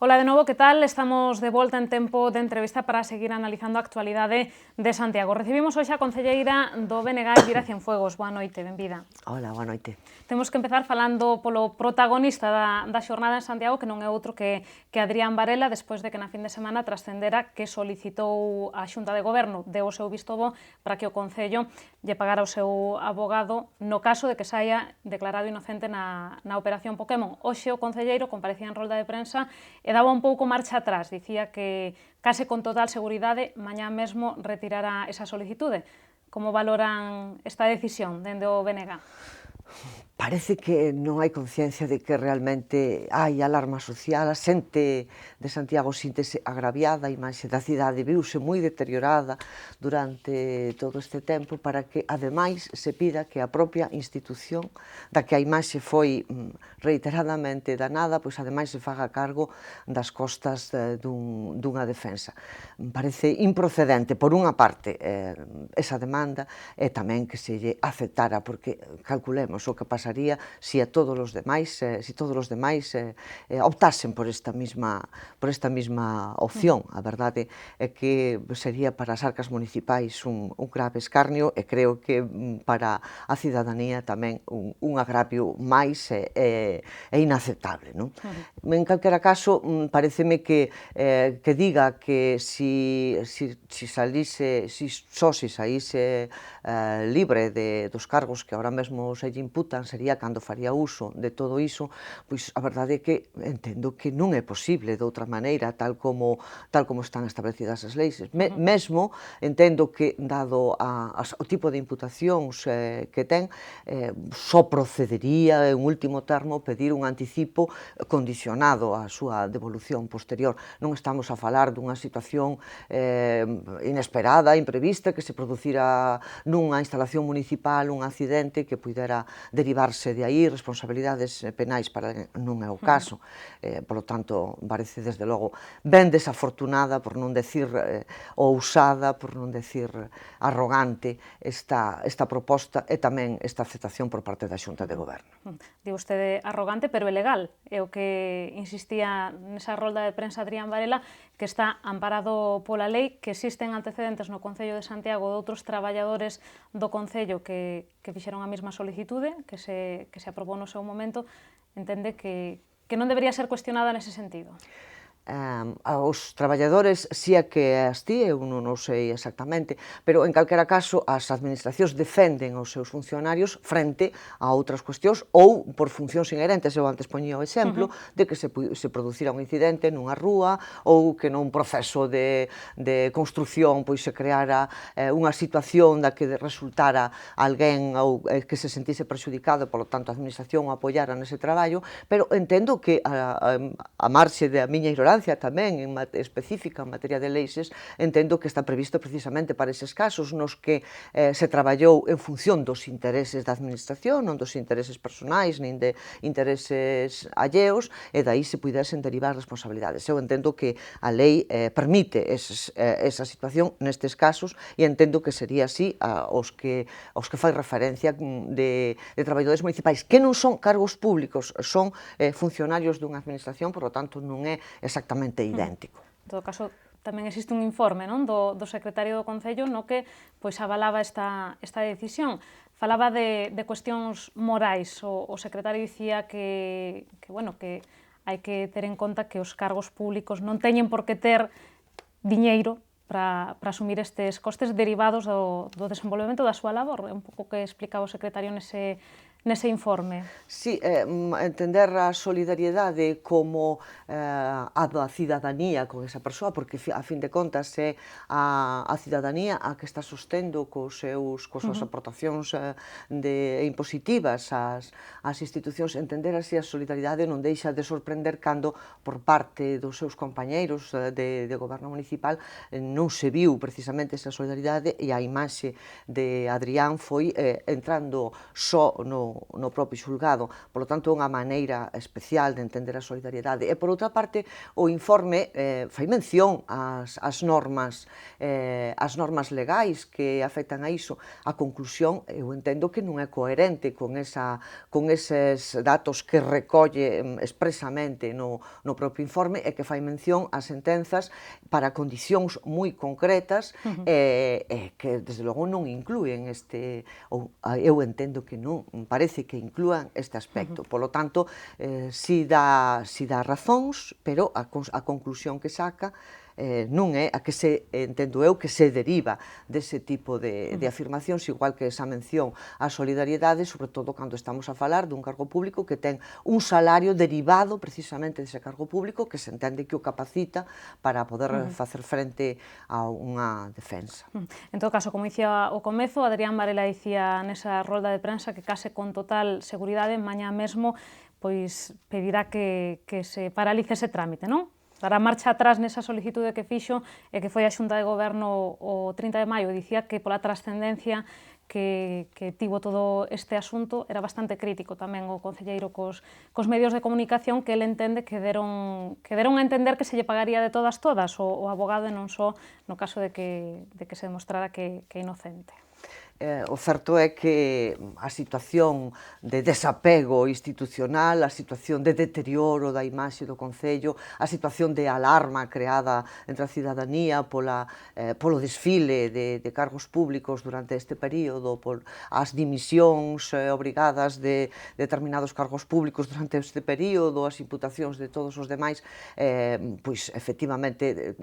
Ola de novo, que tal? Estamos de volta en tempo de entrevista para seguir analizando a actualidade de Santiago. Recibimos hoxe a concelleira do BNG, Elvira Cienfuegos. Boa noite, benvida. Hola, boa noite. Temos que empezar falando polo protagonista da xornada en Santiago, que non é outro que Adrián Varela, despois de que na fin de semana trascendera que solicitou a Xunta de Goberno, deu o seu visto bo para que o Concello lle pagara o seu abogado no caso de que saia declarado inocente na operación Pokémon. Hoxe o concelleiro comparecía en rolda de prensa e daba un pouco marcha atrás, dicía que case con total seguridade mañá mesmo retirara esa solicitude. Como valoran esta decisión dende o BNG? Parece que non hai conciencia de que realmente hai alarma social, a xente de Santiago síntese agraviada, a imaxe da cidade viuse moi deteriorada durante todo este tempo para que, ademais, se pida que a propia institución da que a imaxe foi reiteradamente danada, pois ademais se faga cargo das costas dunha defensa. Parece improcedente, por unha parte, esa demanda e tamén que se lle aceptara, porque calculemos o que pasaría se todos os demais optasen por esta mesma opción. A verdade é que sería para as arcas municipais un grave escarnio e creo que para a cidadanía tamén un agravio máis inaceptable. En calquera caso, pareceme que diga que se saíse libre dos cargos que ahora mesmo se lle imputan, sería cando faría uso de todo iso, pois a verdade é que entendo que non é posible de outra maneira, tal como están establecidas as leis. Mesmo entendo que, dado o tipo de imputacións que ten, só procedería, en último termo, pedir un anticipo condicionado á súa devolución posterior. Non estamos a falar dunha situación inesperada, imprevista, que se producira nunha instalación municipal un accidente que pudera derivarse de aí responsabilidades penais, non é o caso. Por lo tanto, parece desde logo ben desafortunada, por non decir ousada, por non decir arrogante, esta proposta e tamén esta aceptación por parte da Xunta de Goberno. Di vostede arrogante, pero é legal. É o que insistía nesa rolda de prensa Adrián Varela, que está amparado pola lei, que existen antecedentes no Concello de Santiago de outros traballadores do Concello que fixeron a mesma solicitude, que se aprobou no seu momento. Entende que non debería ser cuestionada nese sentido? Aos traballadores, si é que é así, eu non o sei exactamente, pero en calquera caso as administracións defenden os seus funcionarios frente a outras cuestións ou por funcións inherentes. Eu antes poñía o exemplo de que se producira un incidente nunha rúa ou que nun proceso de construcción pois se creara unha situación da que resultara alguén ou que se sentise perxudicado, polo tanto a administración o apoiara nese traballo, pero entendo que a marxe da miña ignorancia tamén específica en materia de leis, entendo que está previsto precisamente para eses casos nos que se traballou en función dos intereses da administración, non dos intereses personais, nin de intereses alleos, e daí se pudesen derivar responsabilidades. Eu entendo que a lei permite esa situación nestes casos e entendo que sería así aos que fai referencia de traballadores municipais, que non son cargos públicos, son funcionarios dunha administración, por lo tanto non é exactamente idéntico. En todo caso, tamén existe un informe do secretario do Concello no que avalaba esta decisión. Falaba de cuestións morais. O secretario dicía que hai que ter en conta que os cargos públicos non teñen por que ter diñeiro para asumir estes costes derivados do desenvolvemento da súa labor. É un pouco que explicaba o secretario nese informe. Sí, entender a solidariedade como a da cidadanía con esa persoa, porque a fin de contas é a cidadanía a que está sostendo coas súas aportacións impositivas ás institucións. Entender así a solidariedade non deixa de sorprender cando por parte dos seus compañeiros de goberno municipal non se viu precisamente esa solidariedade e a imaxe de Adrián foi entrando só no no propio xulgado. Por lo tanto, é unha maneira especial de entender a solidariedade. E, por outra parte, o informe fai mención ás normas legais que afectan a iso. A conclusión, eu entendo que non é coherente con eses datos que recolle expresamente no propio informe e que fai mención ás sentenzas para condicións moi concretas que, desde logo, non inclúen eu entendo que non, parece que inclúan este aspecto. Por lo tanto, si dá razóns, pero a conclusión que saca non é a que entendo eu, que se deriva dese tipo de afirmacións, igual que esa mención á solidariedade, sobre todo cando estamos a falar dun cargo público que ten un salario derivado precisamente dese cargo público que se entende que o capacita para poder facer frente a unha defensa. En todo caso, como dicía ao comezo, Adrián Varela dicía nesa rolda de prensa que case con total seguridade mañá mesmo pois pedirá que se paralice ese trámite, non? Dará marcha atrás nesa solicitude que fixo e que foi a Xunta de Goberno o 30 de maio. Dicía que pola trascendencia que tivo todo este asunto era bastante crítico tamén o concelleiro cos medios de comunicación, que ele entende que deron a entender que se lle pagaría de todas o abogado e non só no caso de que se demostrara que é inocente. O certo é que a situación de desapego institucional, a situación de deterioro da imaxe do Concello, a situación de alarma creada entre a cidadanía polo desfile de cargos públicos durante este período, por as dimisións obrigadas de determinados cargos públicos durante este período, as imputacións de todos os demais, pois efectivamente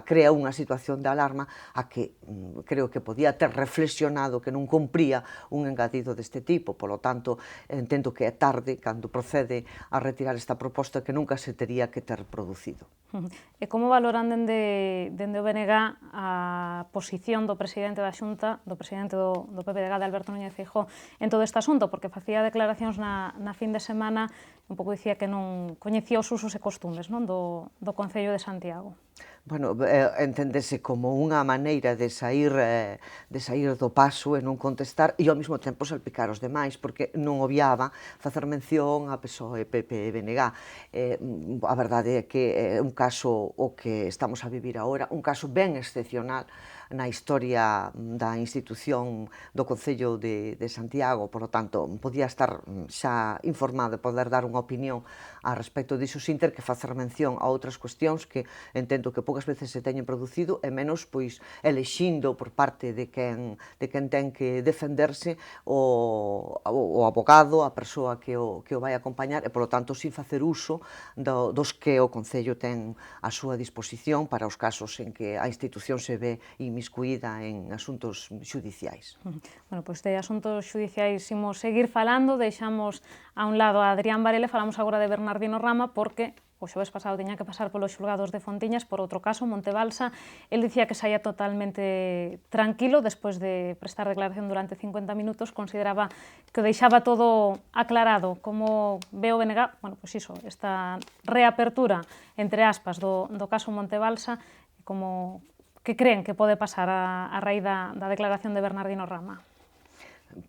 crea unha situación de alarma a que creo que podía ter reflexionado que non cumpría un engadido deste tipo. Polo tanto, entendo que é tarde cando procede a retirar esta proposta que nunca se tería que ter producido. E como valoran dende o BNG a posición do presidente da Xunta, do presidente do PPDG, de Alberto Núñez Feijóo, en todo este asunto? Porque facía declaracións na fin de semana, un pouco dicía que non coñecía os usos e costumes do Concello de Santiago. Bueno, entendese como unha maneira de sair do paso e non contestar e ao mesmo tempo salpicar os demais, porque non obviaba facer mención a PSOE, PP e BNG. A verdade é que é un caso o que estamos a vivir agora, un caso ben excepcional na historia da institución do Concello de Santiago, por lo tanto, podía estar xa informado e poder dar unha opinión a respecto diso, sin ter que facer mención a outras cuestións que entendo que poucas veces se teñen producido e menos pois elexindo por parte de quen ten que defenderse o abogado, a persoa que o vai acompañar e, por lo tanto, sin facer uso dos que o Concello ten a súa disposición para os casos en que a institución se ve inmiscuída en asuntos xudiciais. Bueno, pois de asuntos xudiciais imos seguir falando, deixamos a un lado a Adrián Varela e falamos agora de Bernardino Rama, porque o xoves pasado tiña que pasar polos xulgados de Fontiñas por outro caso, Montebalsa. El dicía que saía totalmente tranquilo despois de prestar declaración durante 50 minutos, consideraba que o deixaba todo aclarado. Como ve o BNG, bueno, pois iso, esta reapertura, entre aspas, do caso Montebalsa, como que creen que pode pasar a raíz da declaración de Bernardino Rama?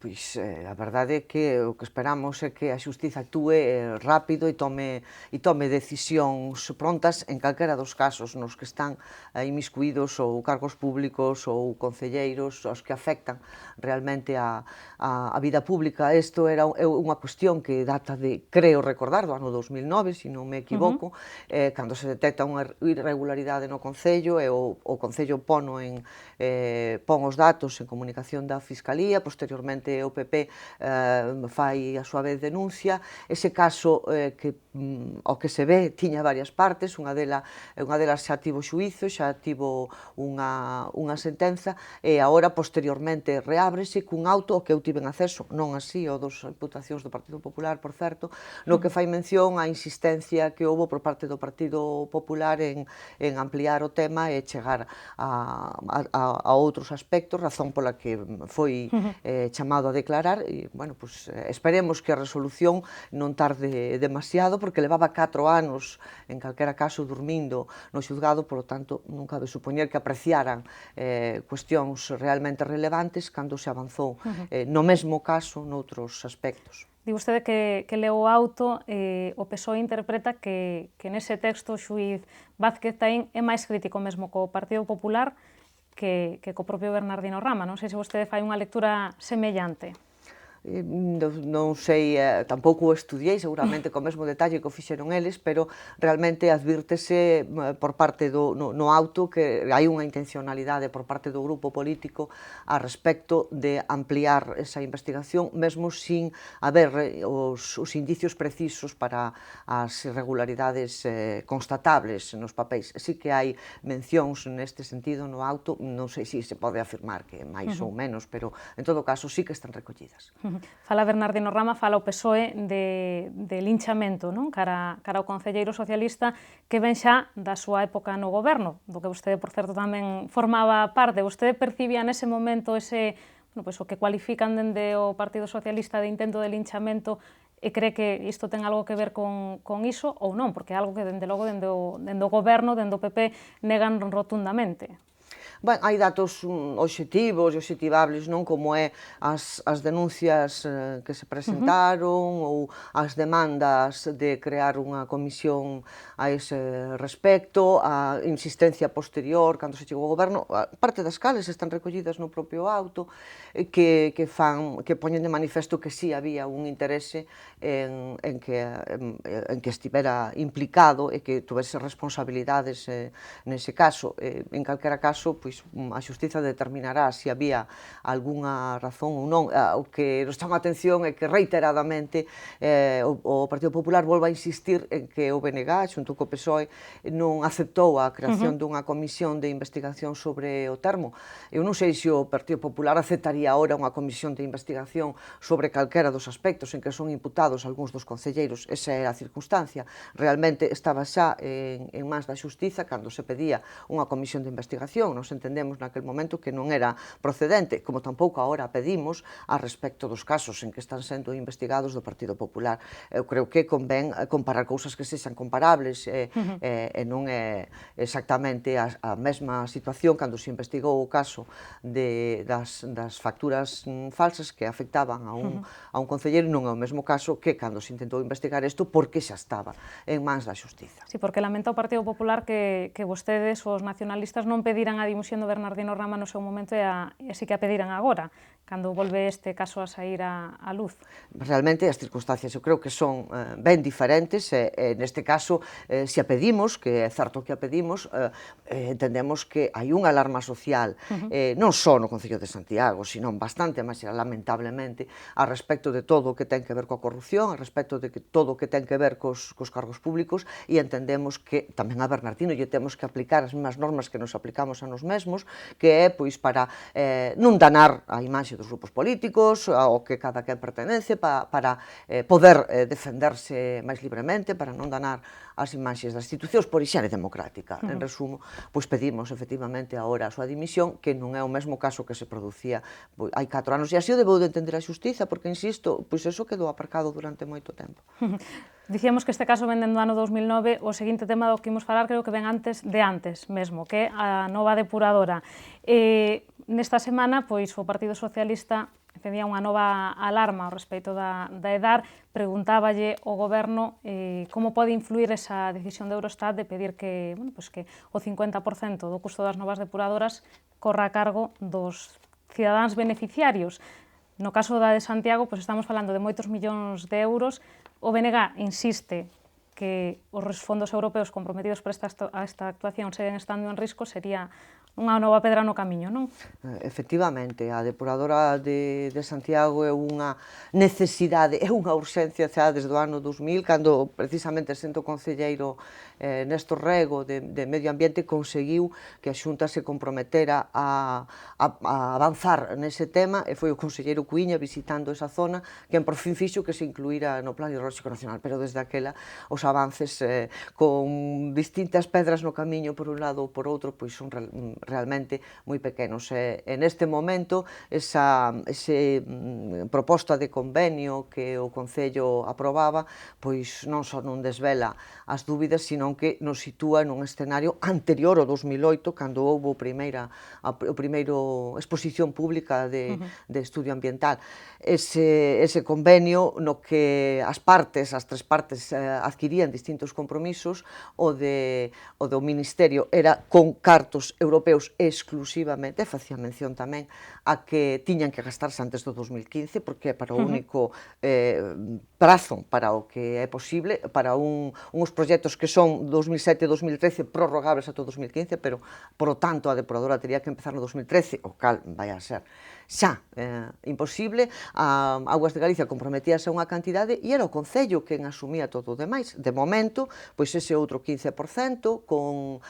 Pois a verdade é que o que esperamos é que a xustiza actúe rápido e tome decisións prontas en calquera dos casos nos que están inmiscuídos ou cargos públicos ou concelleiros os que afectan realmente a vida pública. Isto era unha cuestión que data de, creo recordar, do ano 2009, se non me equivoco, cando se detecta unha irregularidade no Concello e o Concello pon os datos en comunicación da Fiscalía, posteriormente o PP fai a súa vez denuncia. Ese caso ao que se ve tiña varias partes, unha delas xa tivo xuízo, xa tivo unha sentenza e agora posteriormente reábrese cun auto ao que eu tiven acceso, non así o dos imputacións do Partido Popular, por certo, no que fai mención á insistencia que houbo por parte do Partido Popular en ampliar o tema e chegar a outros aspectos, razón pola que foi chamado chamado a declarar e, bueno, pues, esperemos que a resolución non tarde demasiado porque levaba 4 anos, en calquera caso, dormindo no xulgado, polo tanto, non cabe supoñer que apreciaran cuestións realmente relevantes cando se avanzou no mesmo caso noutros aspectos. Di vostede que leu o auto, o PSOE interpreta que nese texto o xuíz Vázquez Taín é máis crítico mesmo co Partido Popular que co propio Bernardino Rama. Non sei se vostede fai unha lectura semellante. Non sei, tampouco o estudiei, seguramente co mesmo detalle que o fixeron eles, pero realmente advírtese por parte no auto que hai unha intencionalidade por parte do grupo político a respecto de ampliar esa investigación, mesmo sin haber os indicios precisos para as irregularidades constatables nos papéis. Sí que hai mencións neste sentido no auto, non sei se se pode afirmar que máis ou menos, pero en todo caso sí que están recollidas. Fala Bernardino Rama, fala o PSOE de linchamento, non? Cara ao concelleiro socialista que ven xa da súa época no goberno, do que vostede, por certo, tamén formaba parte. Vostede percibía nese momento ese, bueno, pois, o que cualifican dende o Partido Socialista de intento de linchamento e cree que isto ten algo que ver con iso ou non? Porque é algo que, dende logo, dende o goberno, dende o PP, negan rotundamente. Ben, hai datos obxectivos e obxectivables, non, como é as denuncias que se presentaron ou as demandas de crear unha comisión a ese respecto, a insistencia posterior cando se chegou ao goberno, parte das cales están recollidas no propio auto, que poñen de manifesto que sí había un interese en que estivera implicado e que tuvese responsabilidades nese caso. En calquera caso, pois a xustiza determinará se había algunha razón ou non. O que nos chama a atención é que reiteradamente o Partido Popular volve a insistir en que o BNG, xunto co PSOE, non aceptou a creación dunha comisión de investigación sobre o termo. Eu non sei se o Partido Popular aceptaría ahora unha comisión de investigación sobre calquera dos aspectos en que son imputados algúns dos concelleiros. Esa era a circunstancia. Realmente estaba xa en mans da xustiza cando se pedía unha comisión de investigación. Nos entendemos naquel momento que non era procedente, como tampouco agora pedimos a respecto dos casos en que están sendo investigados do Partido Popular. Eu creo que convén comparar cousas que sexan comparables e non é exactamente a mesma situación cando se investigou o caso das facturas falsas que afectaban a un concelleiro, non é o mesmo caso que cando se intentou investigar isto porque xa estaba en mans da xustiza. Sí, porque lamenta o Partido Popular que vostedes, os nacionalistas, non pediran a dimisión do Bernardino Rama no seu momento e así que a pediran agora, cando volve este caso a sair á luz. Realmente as circunstancias eu creo que son ben diferentes e neste caso se a pedimos, que é certo que a pedimos, entendemos que hai unha alarma social non só no Concello de Santiago, sino bastante máis lamentablemente a respecto de todo o que ten que ver coa corrupción, a respecto de todo o que ten que ver cos cargos públicos e entendemos que tamén a Bernardino lle temos que aplicar as mesmas normas que nos aplicamos a nos mesmos, que é pois para non danar a imaxe dos grupos políticos, ao que cada quen pertenece, para poder defenderse máis libremente, para non danar as imaxes das institucións por hixiene democrática. En resumo, pois pedimos efectivamente agora a súa dimisión, que non é o mesmo caso que se producía hai 4 anos, e así o debeu de entender a xustiza, porque, insisto, pois eso quedou aparcado durante moito tempo. Dicíamos que este caso ven dende o ano 2009, o seguinte tema do que imos falar creo que ven antes mesmo, que é a nova depuradora. Nesta semana, pois, o Partido Socialista encendía unha nova alarma ao respecto da EDAR, preguntáballe ao Goberno como pode influir esa decisión de Eurostat de pedir que o 50% do custo das novas depuradoras corra a cargo dos cidadáns beneficiarios. No caso da de Santiago, pois estamos falando de moitos millóns de euros. O BNG insiste que os fondos europeos comprometidos para esta actuación seguen estando en risco, sería unha nova pedra no camiño, non? Efectivamente, a depuradora de Santiago é unha necesidade, é unha urxencia xa desde o ano 2000, cando precisamente sendo concelleiro Néstor Rego de Medio Ambiente conseguiu que a Xunta se comprometera a avanzar nese tema e foi o concelleiro Cuíña visitando esa zona quen por fin fixo que se incluíra no Plan Hidrolóxico Nacional, pero desde aquela os avances con distintas pedras no camiño por un lado ou por outro pois son realmente moi pequenos. E neste momento, esa proposta de convenio que o Concello aprobaba, pois non só non desvela as dúbidas, sino que nos sitúa nun escenario anterior ao 2008, cando houve o primeiro exposición pública de estudio ambiental. Ese convenio no que as tres partes adquirían distintos compromisos, o do Ministerio era con cartos europeos exclusivamente, facía mención tamén a que tiñan que gastarse antes do 2015, porque é para o único prazo para o que é posible, para uns proxectos que son 2007 e 2013 prorrogables ata o 2015, pero, por lo tanto, a depuradora teria que empezar no 2013, o cal vai a ser xa imposible. A Augas de Galicia comprometíase a unha cantidade e era o Concello quen asumía todo o demais. De momento, pois ese outro 15% con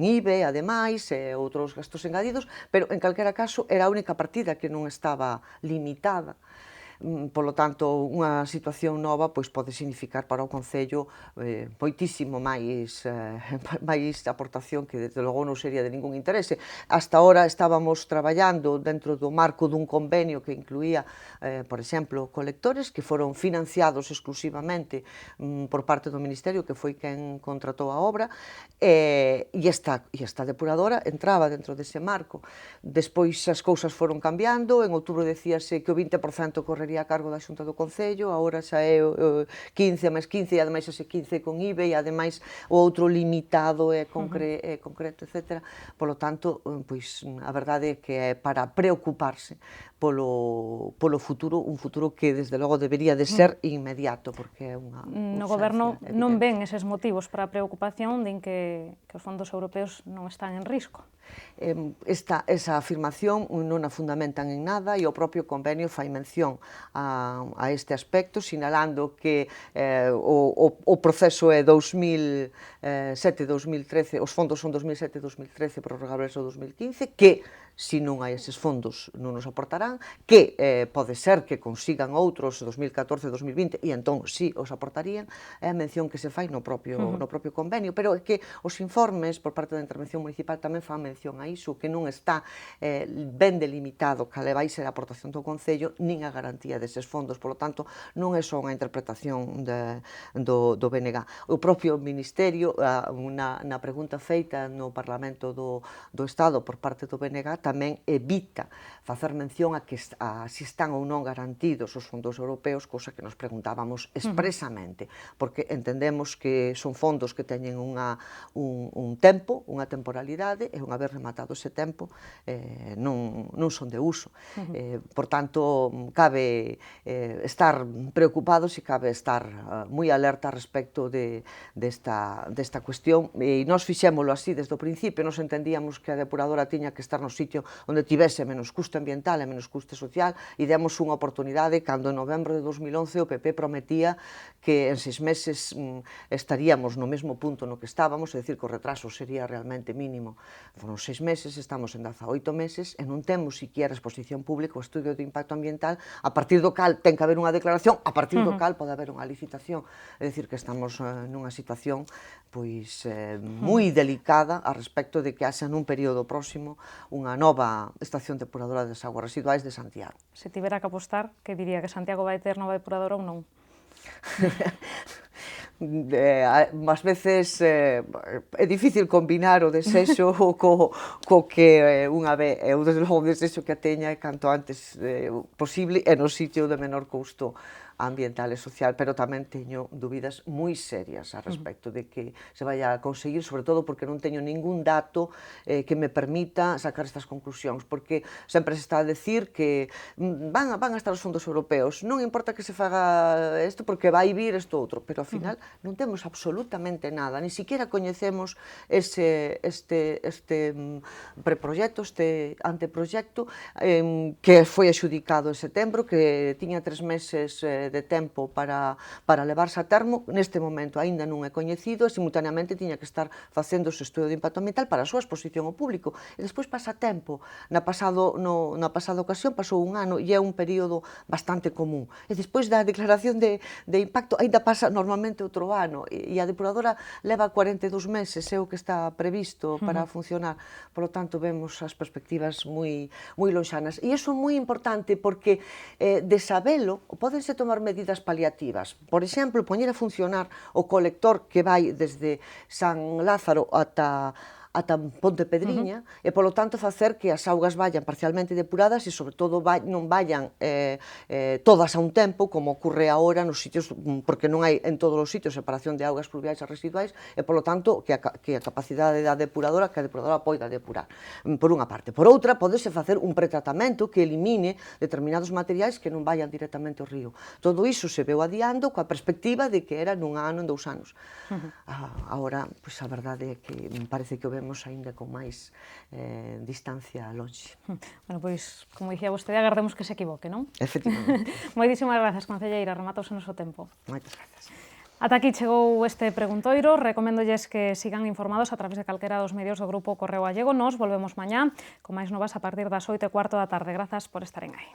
IBE, ademais, e outros gastos engadidos, pero en calquera caso era a única partida que non estaba limitada. Polo tanto, unha situación nova pois pode significar para o Concello moitísimo máis aportación que desde logo non sería de ningún interese. Hasta ahora estábamos traballando dentro do marco dun convenio que incluía, por exemplo, colectores que foron financiados exclusivamente por parte do Ministerio, que foi quen contratou a obra, e esta depuradora entraba dentro dese marco. Despois as cousas foron cambiando, en outubro decíase que o 20% correría a cargo da Xunta do Concello, agora xa é 15 máis 15, e ademais ese 15 con IBE, e ademais o outro limitado e concreto, etc. Polo tanto, pois a verdade é que é para preocuparse polo futuro, un futuro que desde logo debería de ser inmediato, porque é unha no Goberno non ven eses motivos para a preocupación, din que os fondos europeos non están en risco. Esa afirmación non a fundamentan en nada, e o propio convenio fai mención a este aspecto, sinalando que o proceso é 2007-2013, os fondos son 2007-2013 prorrogables ao 2015, que se non hai eses fondos non nos aportarán, que pode ser que consigan outros 2014-2020 e entón sí os aportarían, é a mención que se fai no propio convenio, pero é que os informes por parte da intervención municipal tamén fan mención a iso, que non está ben delimitado cal vai ser a aportación do Concello nin a garantía deses fondos, polo tanto non é só unha interpretación do BNG. O propio Ministerio, na pregunta feita no Parlamento do Estado por parte do BNG, tamén evita facer mención a que si están ou non garantidos os fondos europeos, cousa que nos preguntábamos expresamente, porque entendemos que son fondos que teñen un tempo, unha temporalidade, e unha vez rematado ese tempo non son de uso. Por tanto, cabe estar preocupados e cabe estar moi alerta respecto desta cuestión, e nós fixémolo así desde o principio. Nos entendíamos que a depuradora tiña que estar no sitio onde tivese menos custo ambiental e menos custo social, e demos unha oportunidade cando en novembro de 2011 o PP prometía que en 6 meses estaríamos no mesmo punto no que estábamos, é dicir, que o retraso sería realmente mínimo. Foron 6 meses, estamos en 18 meses, e non temos siquiera exposición pública o estudio de impacto ambiental, a partir do cal ten que haber unha declaración, a partir do cal pode haber unha licitación. É dicir, que estamos nunha situación pois moi delicada a respecto de que haxa nun período próximo unha nova estación depuradora das augas residuais de Santiago. Se tivera que apostar, que diría que Santiago vai ter nova depuradora ou non? Ás veces é difícil combinar o desexo co que unha ve. Eu, desde logo, o desexo que a teña é canto antes posible e no sitio de menor custo ambiental e social, pero tamén teño dúbidas moi serias a respecto de que se vai a conseguir, sobre todo porque non teño ningún dato que me permita sacar estas conclusións, porque sempre se está a decir que van a estar os fondos europeos, non importa que se faga isto porque vai vir isto outro, pero ao final non temos absolutamente nada, ni siquiera coñecemos este preproxecto, este anteproxecto que foi adxudicado en setembro, que tiña 3 meses de tempo para levarse a termo, neste momento aínda non é coñecido e simultaneamente tiña que estar facendo o estudo de impacto ambiental para a súa exposición ao público. E despois pasa tempo. Na pasada ocasión pasou un ano e é un período bastante común. E despois da declaración de impacto aínda pasa normalmente outro ano e a depuradora leva 42 meses, é o que está previsto para funcionar. Por lo tanto, vemos as perspectivas moi lonxanas. E iso é moi importante porque de sabelo pódense tomar medidas paliativas. Por exemplo, poñer a funcionar o colector que vai desde San Lázaro ata Ponte Pedriña e, polo tanto, facer que as augas vayan parcialmente depuradas e, sobre todo, non vayan todas a un tempo, como ocorre agora nos sitios, porque non hai en todos os sitios separación de augas pluviais e residuais e, polo tanto, que a capacidade da depuradora, que a depuradora poida depurar, por unha parte. Por outra, podese facer un pretratamento que elimine determinados materiais que non vayan directamente ao río. Todo iso se veu adiando coa perspectiva de que era nun ano, en 2 anos. Agora, a verdade é que me parece que o vemos aínda con máis distancia lonxe. Bueno, pois, como dicía vostede, agardemos que se equivoque, non? Efectivamente. Moitísimas grazas, concelleira, rematouse o noso tempo. Moitas grazas. Ata aquí chegou este preguntoiro, recoméndolles que sigan informados a través de calquera dos medios do Grupo Correo Gallego. Nos volvemos mañá con máis novas a partir das 8:15 da tarde. Grazas por estaren aí.